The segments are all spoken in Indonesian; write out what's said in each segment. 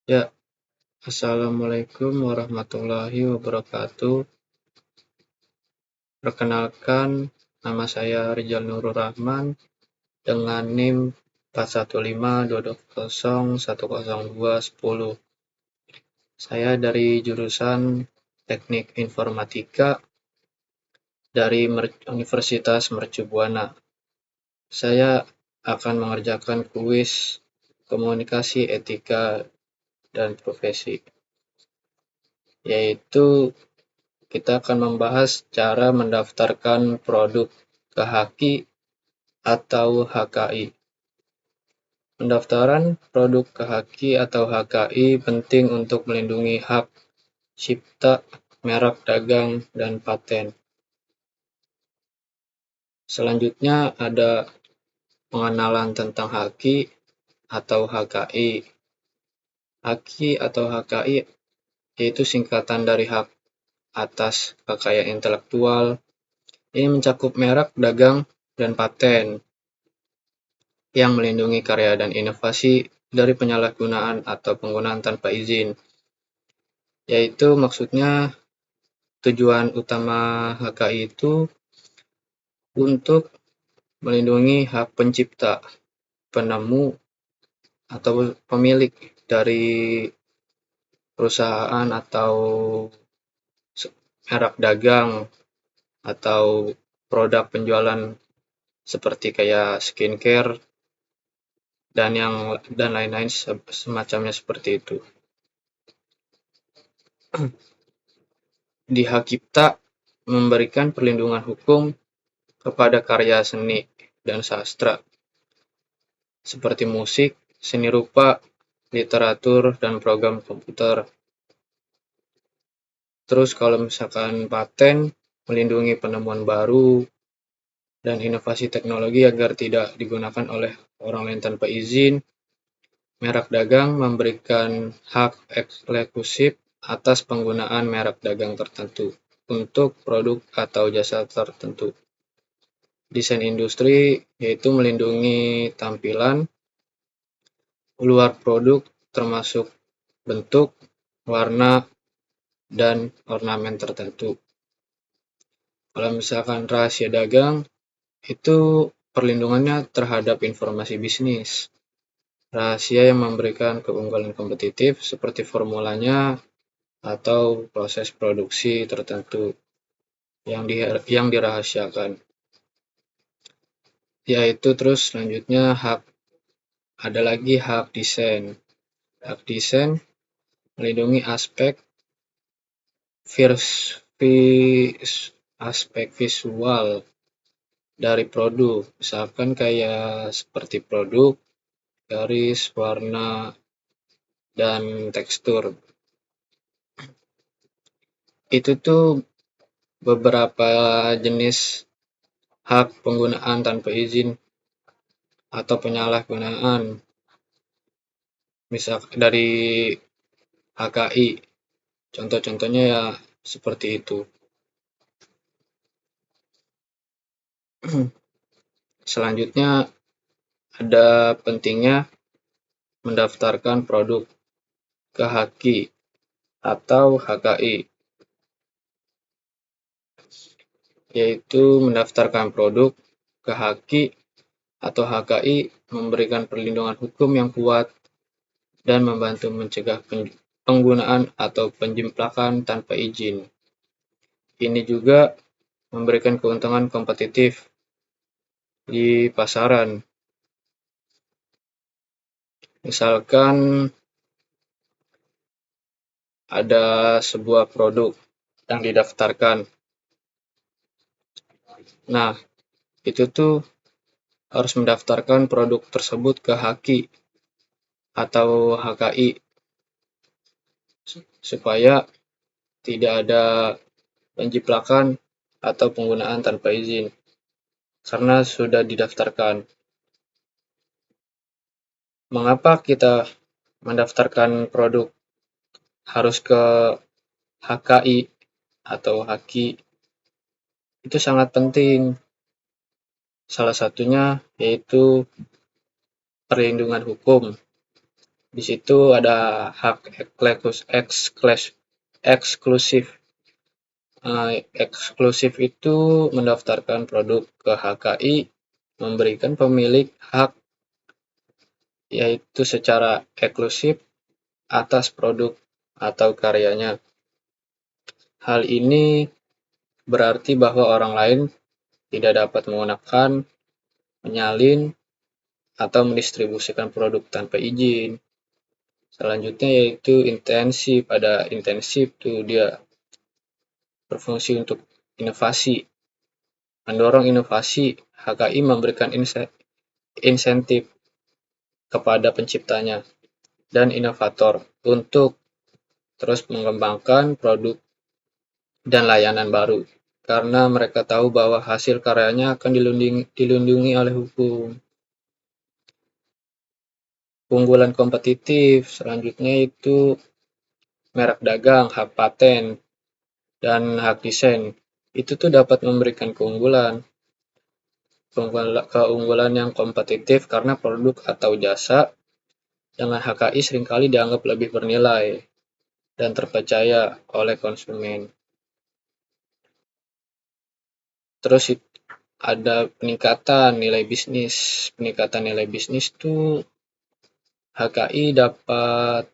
Ya, Assalamualaikum warahmatullahi wabarakatuh. Perkenalkan, nama saya Rizal Nurul Rahman dengan NIM 41522010210. Saya dari jurusan Teknik Informatika dari Universitas Mercu Buana. Saya akan mengerjakan kuis komunikasi, etika, dan profesi, yaitu kita akan membahas cara mendaftarkan produk ke HAKI atau HKI. Pendaftaran produk ke HAKI atau HKI penting untuk melindungi hak cipta, merek dagang, dan paten. Selanjutnya ada pengenalan tentang HAKI atau HKI. HAKI atau HKI yaitu singkatan dari hak atas kekayaan intelektual. Ini mencakup merek dagang dan paten yang melindungi karya dan inovasi dari penyalahgunaan atau penggunaan tanpa izin. Yaitu maksudnya tujuan utama HKI itu untuk melindungi hak pencipta, penemu, atau pemilik dari perusahaan atau merek dagang atau produk penjualan seperti kayak skincare dan lain-lain semacamnya seperti itu. Di hak cipta memberikan perlindungan hukum kepada karya seni dan sastra seperti musik, seni rupa, literatur, dan program komputer. Terus kalau misalkan paten melindungi penemuan baru dan inovasi teknologi agar tidak digunakan oleh orang lain tanpa izin. Merek dagang memberikan hak eksklusif atas penggunaan merek dagang tertentu untuk produk atau jasa tertentu. Desain industri yaitu melindungi tampilan luar produk termasuk bentuk, warna, dan ornamen tertentu. Kalau misalkan rahasia dagang, itu perlindungannya terhadap informasi bisnis. Rahasia yang memberikan keunggulan kompetitif seperti formulanya atau proses produksi tertentu yang dirahasiakan. Yaitu terus selanjutnya ada lagi hak desain. Hak desain melindungi aspek visual dari produk, misalkan kayak seperti produk, garis, warna, dan tekstur. Itu tuh beberapa jenis hak penggunaan tanpa izin atau penyalahgunaan, misal dari HKI. Contoh-contohnya ya seperti itu. Selanjutnya ada pentingnya mendaftarkan produk ke HAKI atau HKI, yaitu mendaftarkan produk ke HAKI atau HKI memberikan perlindungan hukum yang kuat dan membantu mencegah penggunaan atau penjimplakan tanpa izin. Ini juga memberikan keuntungan kompetitif di pasaran. Misalkan ada sebuah produk yang didaftarkan. Nah, itu tuh harus mendaftarkan produk tersebut ke HAKI atau HKI supaya tidak ada penjiplakan atau penggunaan tanpa izin karena sudah didaftarkan. Mengapa kita mendaftarkan produk harus ke HKI atau HAKI? Itu sangat penting. Salah satunya yaitu perlindungan hukum Di situ ada hak eksklusif. Eksklusif itu mendaftarkan produk ke HKI, memberikan pemilik hak yaitu secara eksklusif atas produk atau karyanya. Hal ini berarti bahwa orang lain tidak dapat menggunakan, menyalin, atau mendistribusikan produk tanpa izin. Selanjutnya yaitu intensi. Pada intensif itu dia berfungsi untuk inovasi. Mendorong inovasi, HKI memberikan insentif kepada penciptanya dan inovator untuk terus mengembangkan produk dan layanan baru, karena mereka tahu bahwa hasil karyanya akan dilindungi oleh hukum. Keunggulan kompetitif selanjutnya itu merek dagang, hak paten, dan hak desain. Itu tuh dapat memberikan keunggulan. Keunggulan yang kompetitif karena produk atau jasa dengan HKI seringkali dianggap lebih bernilai dan terpercaya oleh konsumen. Terus ada peningkatan nilai bisnis. Peningkatan nilai bisnis itu HKI dapat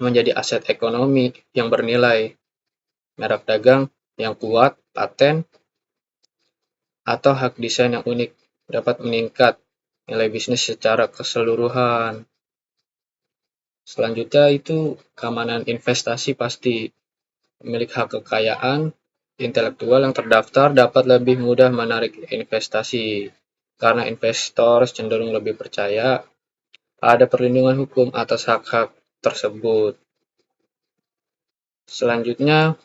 menjadi aset ekonomi yang bernilai. Merek dagang yang kuat, paten, atau hak desain yang unik dapat meningkat nilai bisnis secara keseluruhan. Selanjutnya itu keamanan investasi pasti. Pemilik hak kekayaan intelektual yang terdaftar dapat lebih mudah menarik investasi karena investor cenderung lebih percaya pada perlindungan hukum atas hak-hak tersebut. Selanjutnya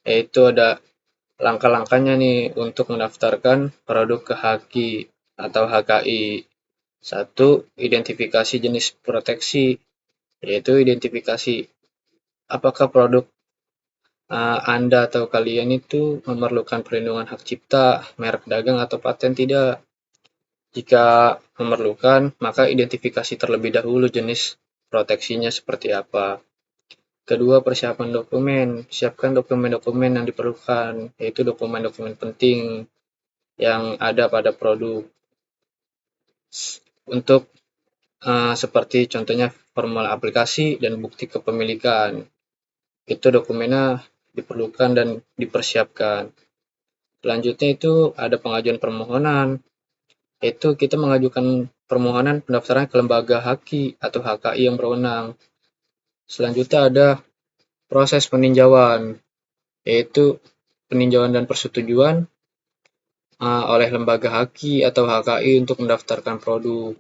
yaitu ada langkah-langkahnya nih untuk mendaftarkan produk ke HKI. 1. Identifikasi jenis proteksi, yaitu identifikasi apakah produk Anda atau kalian itu memerlukan perlindungan hak cipta, merek dagang atau paten tidak. Jika memerlukan, maka identifikasi terlebih dahulu jenis proteksinya seperti apa. Kedua, persiapan dokumen. Siapkan dokumen-dokumen yang diperlukan, yaitu dokumen-dokumen penting yang ada pada produk. Untuk seperti contohnya formulir aplikasi dan bukti kepemilikan. Itu dokumennya diperlukan dan dipersiapkan. Selanjutnya itu ada pengajuan permohonan. Itu kita mengajukan permohonan pendaftaran ke lembaga HKI yang berwenang. Selanjutnya ada proses peninjauan, yaitu peninjauan dan persetujuan oleh lembaga HKI untuk mendaftarkan produk.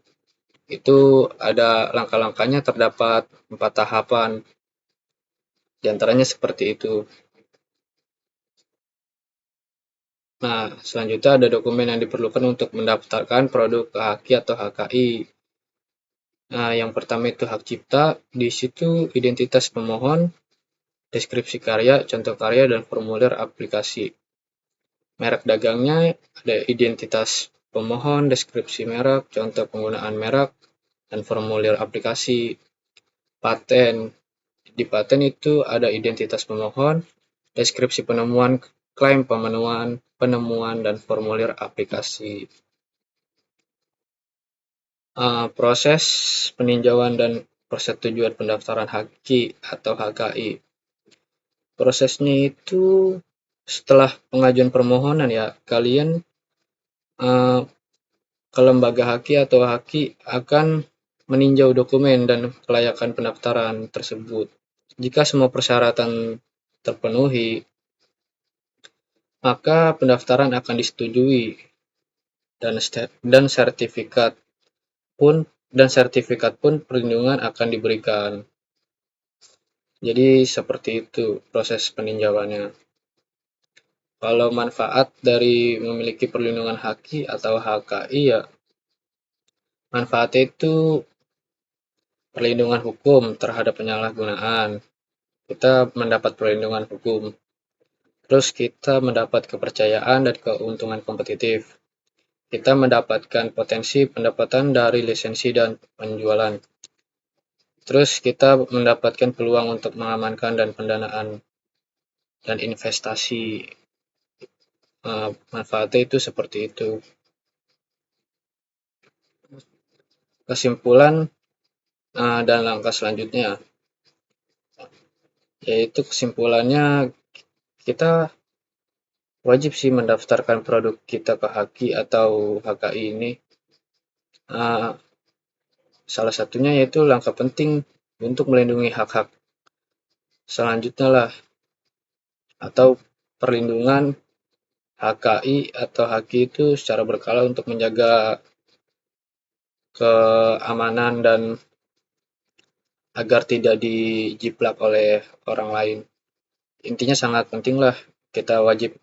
Itu ada langkah-langkahnya, terdapat 4 tahapan. Di antaranya seperti itu. Nah, selanjutnya ada dokumen yang diperlukan untuk mendaftarkan produk ke HKI. Nah, yang pertama itu hak cipta. Di situ identitas pemohon, deskripsi karya, contoh karya, dan formulir aplikasi. Merek dagangnya ada identitas pemohon, deskripsi merek, contoh penggunaan merek, dan formulir aplikasi. Paten. Di paten itu ada identitas pemohon, deskripsi penemuan, klaim penemuan, dan formulir aplikasi. Proses peninjauan dan persetujuan pendaftaran HKI. Prosesnya itu setelah pengajuan permohonan ya, kalian ke lembaga HKI akan meninjau dokumen dan kelayakan pendaftaran tersebut. Jika semua persyaratan terpenuhi, maka pendaftaran akan disetujui dan sertifikat pun perlindungan akan diberikan. Jadi seperti itu proses peninjauannya. Kalau manfaat dari memiliki perlindungan HKI ya, manfaatnya itu perlindungan hukum terhadap penyalahgunaan. Kita mendapat perlindungan hukum. Terus kita mendapat kepercayaan dan keuntungan kompetitif. Kita mendapatkan potensi pendapatan dari lisensi dan penjualan. Terus kita mendapatkan peluang untuk mengamankan dan pendanaan dan investasi. Manfaatnya itu seperti itu. Kesimpulan dan langkah selanjutnya, yaitu kesimpulannya kita wajib sih mendaftarkan produk kita ke Haki atau HKI ini. Salah satunya yaitu langkah penting untuk melindungi hak-hak selanjutnya lah, atau perlindungan HKI atau Haki itu secara berkala untuk menjaga keamanan dan agar tidak dijiplak oleh orang lain. Intinya sangat penting lah, kita wajib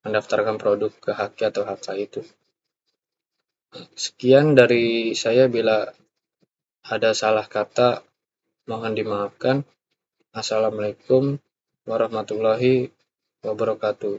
mendaftarkan produk ke Haki atau HKI itu. Sekian dari saya, bila ada salah kata mohon dimaafkan. Assalamualaikum warahmatullahi wabarakatuh.